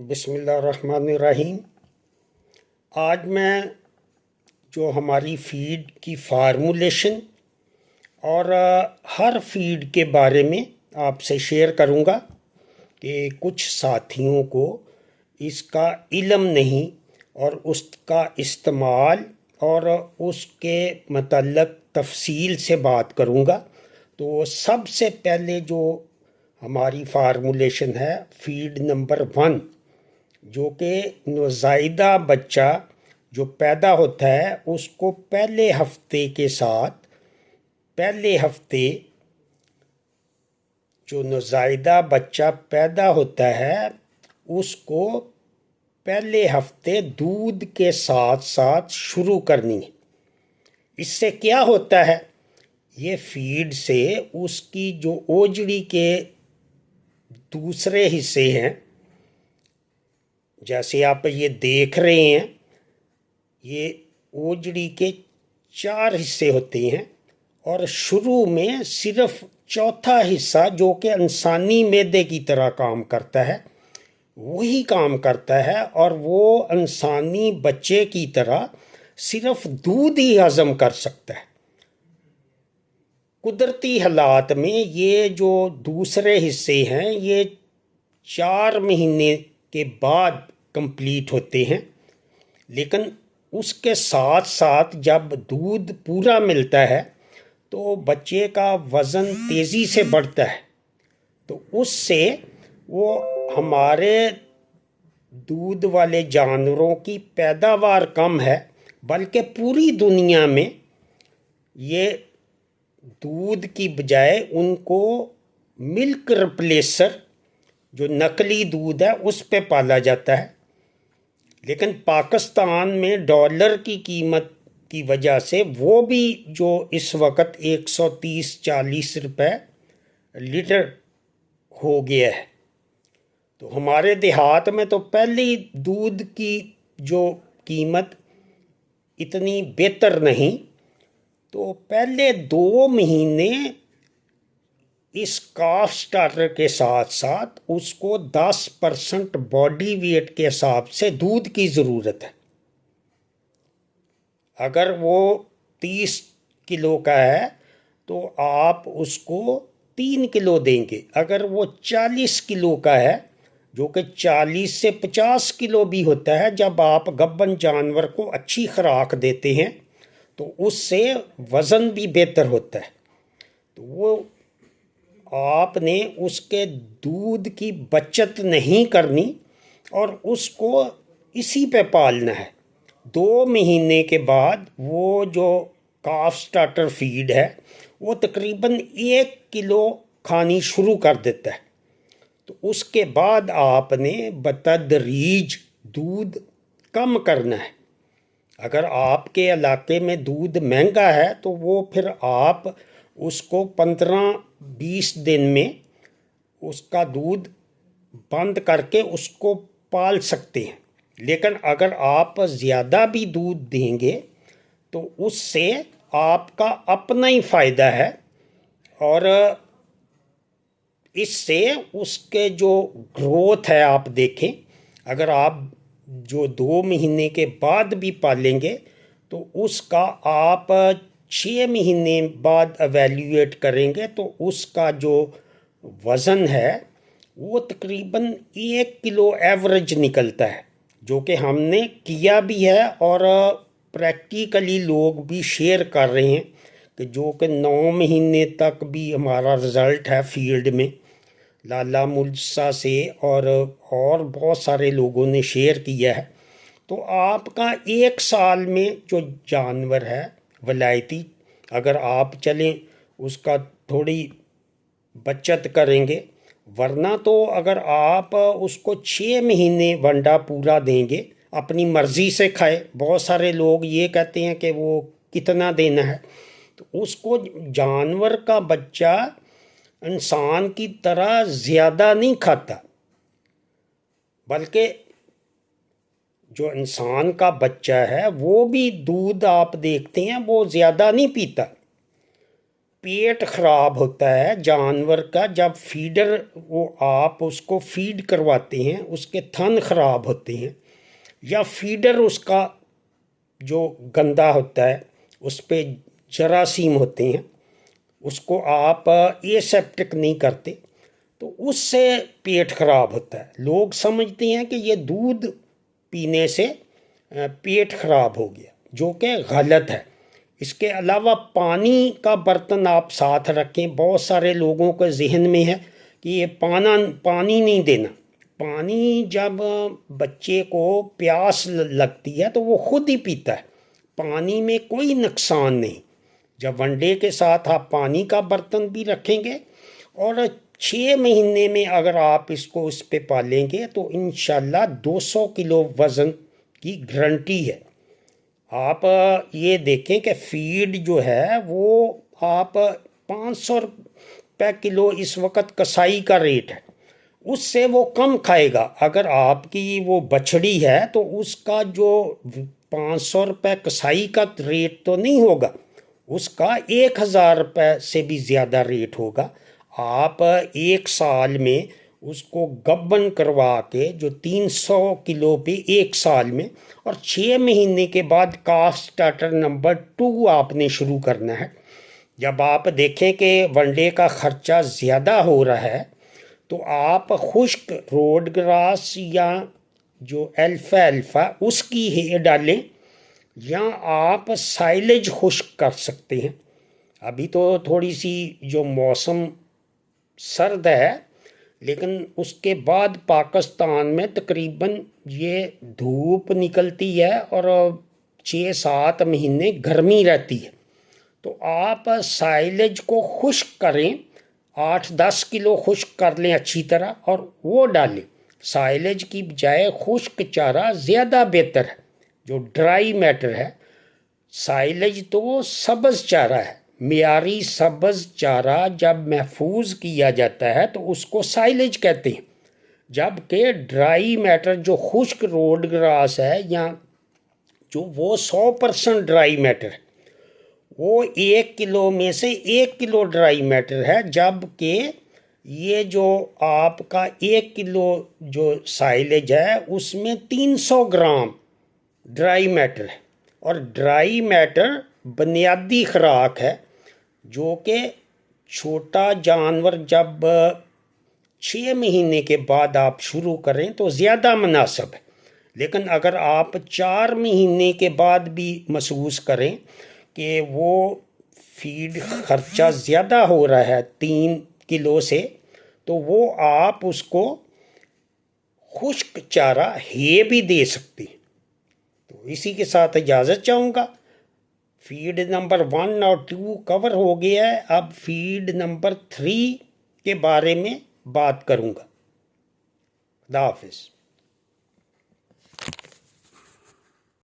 بسم اللہ الرحمن الرحیم۔ آج میں جو ہماری فیڈ کی فارمولیشن اور ہر فیڈ کے بارے میں آپ سے شیئر کروں گا کہ کچھ ساتھیوں کو اس کا علم نہیں اور اس کا استعمال اور اس کے متعلق تفصیل سے بات کروں گا۔ تو سب سے پہلے جو ہماری فارمولیشن ہے فیڈ نمبر 1، جو کہ نوزائیدہ بچہ جو پیدا ہوتا ہے اس کو پہلے ہفتے جو نوزائیدہ بچہ پیدا ہوتا ہے اس کو پہلے ہفتے دودھ کے ساتھ ساتھ شروع کرنی ہے۔ اس سے کیا ہوتا ہے، یہ فیڈ سے اس کی جو اوجڑی کے دوسرے حصے ہیں، جیسے آپ یہ دیکھ رہے ہیں، یہ اوجڑی کے 4 حصے ہوتے ہیں اور شروع میں صرف چوتھا حصہ جو کہ انسانی معدے کی طرح کام کرتا ہے وہی کام کرتا ہے، اور وہ انسانی بچے کی طرح صرف دودھ ہی ہضم کر سکتا ہے۔ قدرتی حالات میں یہ جو دوسرے حصے ہیں یہ 4 مہینے کے بعد کمپلیٹ ہوتے ہیں، لیکن اس کے ساتھ ساتھ جب دودھ پورا ملتا ہے تو بچے کا وزن تیزی سے بڑھتا ہے، تو اس سے وہ ہمارے دودھ والے جانوروں کی پیداوار کم ہے، بلکہ پوری دنیا میں یہ دودھ کی بجائے ان کو ملک ریپلیسر جو نقلی دودھ ہے اس پہ پالا جاتا ہے۔ لیکن پاکستان میں ڈالر کی قیمت کی وجہ سے وہ بھی جو اس وقت 130-140 روپے لیٹر ہو گیا ہے، تو ہمارے دیہات میں تو پہلی دودھ کی جو قیمت اتنی بہتر نہیں، تو پہلے 2 مہینے اس کاف سٹارٹر کے ساتھ ساتھ اس کو 10% باڈی ویٹ کے حساب سے دودھ کی ضرورت ہے۔ اگر وہ 30 کلو کا ہے تو آپ اس کو 3 کلو دیں گے۔ اگر وہ 40 کلو کا ہے، جو کہ 40 سے 50 کلو بھی ہوتا ہے، جب آپ گبن جانور کو اچھی خوراک دیتے ہیں تو اس سے وزن بھی بہتر ہوتا ہے، تو وہ آپ نے اس کے دودھ کی بچت نہیں کرنی اور اس کو اسی پہ پالنا ہے۔ 2 مہینے کے بعد وہ جو کاف سٹارٹر فیڈ ہے وہ تقریباً 1 کلو کھانی شروع کر دیتا ہے، تو اس کے بعد آپ نے بتدریج دودھ کم کرنا ہے۔ اگر آپ کے علاقے میں دودھ مہنگا ہے تو وہ پھر آپ اس کو 15-20 دن میں اس کا دودھ بند کر کے اس کو پال سکتے ہیں۔ لیکن اگر آپ زیادہ بھی دودھ دیں گے تو اس سے آپ کا اپنا ہی فائدہ ہے، اور اس سے اس کے جو گروتھ ہے آپ دیکھیں، اگر آپ جو 2 مہینے کے بعد بھی پالیں گے تو اس کا آپ 6 مہینے بعد ایویلیویٹ کریں گے تو اس کا جو وزن ہے وہ تقریباً 1 کلو ایوریج نکلتا ہے، جو کہ ہم نے کیا بھی ہے اور پریکٹیکلی لوگ بھی شیئر کر رہے ہیں، کہ جو کہ 9 مہینے تک بھی ہمارا رزلٹ ہے فیلڈ میں، لالا مجسہ سے اور بہت سارے لوگوں نے شیئر کیا ہے۔ تو آپ کا 1 سال میں جو جانور ہے ولایتی، اگر آپ چلیں اس کا تھوڑی بچت کریں گے، ورنہ تو اگر آپ اس کو 6 مہینے ونڈا پورا دیں گے، اپنی مرضی سے کھائے، بہت سارے لوگ یہ کہتے ہیں کہ وہ کتنا دینا ہے، تو اس کو جانور کا بچہ انسان کی طرح زیادہ نہیں کھاتا، بلکہ جو انسان کا بچہ ہے وہ بھی دودھ آپ دیکھتے ہیں وہ زیادہ نہیں پیتا، پیٹ خراب ہوتا ہے جانور کا جب فیڈر وہ آپ اس کو فیڈ کرواتے ہیں اس کے تھن خراب ہوتے ہیں یا فیڈر اس کا جو گندا ہوتا ہے اس پہ جراثیم ہوتے ہیں اس کو آپ ایسیپٹک نہیں کرتے تو اس سے پیٹ خراب ہوتا ہے. لوگ سمجھتے ہیں کہ یہ دودھ پینے سے پیٹ خراب ہو گیا جو کہ غلط ہے. اس کے علاوہ پانی کا برتن آپ ساتھ رکھیں. بہت سارے لوگوں کے ذہن میں ہے کہ یہ پانی نہیں دینا. پانی جب بچے کو پیاس لگتی ہے تو وہ خود ہی پیتا ہے. پانی میں کوئی نقصان نہیں. جب ون ڈے کے ساتھ آپ پانی کا برتن بھی رکھیں گے اور 6 مہینے میں اگر آپ اس کو اس پہ پالیں گے تو انشاءاللہ 200 کلو وزن کی گارنٹی ہے. آپ یہ دیکھیں کہ فیڈ جو ہے وہ آپ 500 روپے کلو اس وقت کسائی کا ریٹ ہے. اس سے وہ کم کھائے گا. اگر آپ کی وہ بچڑی ہے تو اس کا جو 500 روپے کسائی کا ریٹ تو نہیں ہوگا, اس کا 1000 روپے سے بھی زیادہ ریٹ ہوگا. آپ 1 سال میں اس کو گبن کروا کے جو 300 کلو پہ 1 سال میں اور 6 مہینے کے بعد کاف سٹارٹر نمبر 2 آپ نے شروع کرنا ہے. جب آپ دیکھیں کہ ون ڈے کا خرچہ زیادہ ہو رہا ہے تو آپ خشک روڈ گراس یا جو الفا اس کی ہے ڈالیں یا آپ سائلج خشک کر سکتے ہیں. ابھی تو تھوڑی سی جو موسم سرد ہے لیکن اس کے بعد پاکستان میں تقریباً یہ دھوپ نکلتی ہے اور 6-7 مہینے گرمی رہتی ہے. تو آپ سائلج کو خشک کریں, 8-10 کلو خشک کر لیں اچھی طرح اور وہ ڈالیں. سائلج کی بجائے خشک چارہ زیادہ بہتر ہے جو ڈرائی میٹر ہے. سائلج تو سبز چارہ ہے. معیاری سبز چارہ جب محفوظ کیا جاتا ہے تو اس کو سائلج کہتے ہیں, جبکہ ڈرائی میٹر جو خشک روڈ گراس ہے یا جو وہ 100% ڈرائی میٹر ہے وہ 1 کلو میں سے 1 کلو ڈرائی میٹر ہے, جبکہ یہ جو آپ کا 1 کلو جو سائلج ہے اس میں 300 گرام ڈرائی میٹر ہے. اور ڈرائی میٹر بنیادی خوراک ہے جو کہ چھوٹا جانور جب 6 مہینے کے بعد آپ شروع کریں تو زیادہ مناسب ہے. لیکن اگر آپ 4 مہینے کے بعد بھی محسوس کریں کہ وہ فیڈ خرچہ زیادہ ہو رہا ہے 3 کلو سے تو وہ آپ اس کو خشک چارہ ہے بھی دے سکتے ہیں. تو اسی کے ساتھ اجازت چاہوں گا. فیڈ نمبر 1 اور 2 کور ہو گیا ہے. اب فیڈ نمبر 3 کے بارے میں بات کروں گا. خدا حافظ.